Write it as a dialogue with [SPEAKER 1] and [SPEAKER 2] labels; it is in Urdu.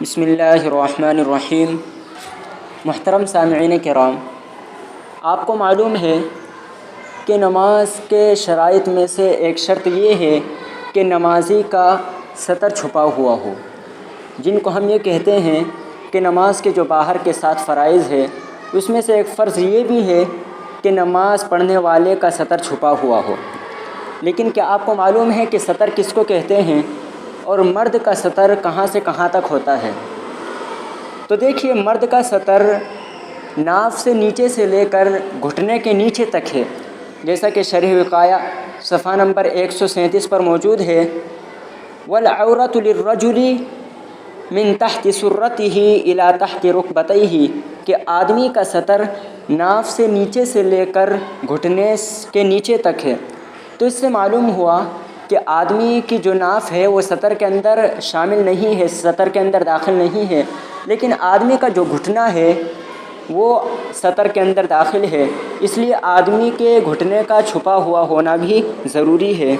[SPEAKER 1] بسم اللہ الرحمن الرحیم۔ محترم سامعین کرام، آپ کو معلوم ہے کہ نماز کے شرائط میں سے ایک شرط یہ ہے کہ نمازی کا سطر چھپا ہوا ہو، جن کو ہم یہ کہتے ہیں کہ نماز کے جو باہر کے 7 فرائض ہے، اس میں سے ایک فرض یہ بھی ہے کہ نماز پڑھنے والے کا سطر چھپا ہوا ہو۔ لیکن کیا آپ کو معلوم ہے کہ سطر کس کو کہتے ہیں اور مرد کا سطر کہاں سے کہاں تک ہوتا ہے؟ تو دیکھیے، مرد کا سطر ناف سے نیچے سے لے کر گھٹنے کے نیچے تک ہے، جیسا کہ شرح وقایہ صفحہ نمبر 137 پر موجود ہے۔ وَالْعَوْرَةُ لِلرَّجُلِ مِن تَحْتِ سُرَّتِهِ إِلَى تَحْتِ رُكْبَتَيْهِ، کہ آدمی کا سطر ناف سے نیچے سے لے کر گھٹنے کے نیچے تک ہے۔ تو اس سے معلوم ہوا کہ آدمی کی جو ناف ہے وہ سطر کے اندر شامل نہیں ہے، سطر کے اندر داخل نہیں ہے، لیکن آدمی کا جو گھٹنا ہے وہ سطر کے اندر داخل ہے، اس لیے آدمی کے گھٹنے کا چھپا ہوا ہونا بھی ضروری ہے۔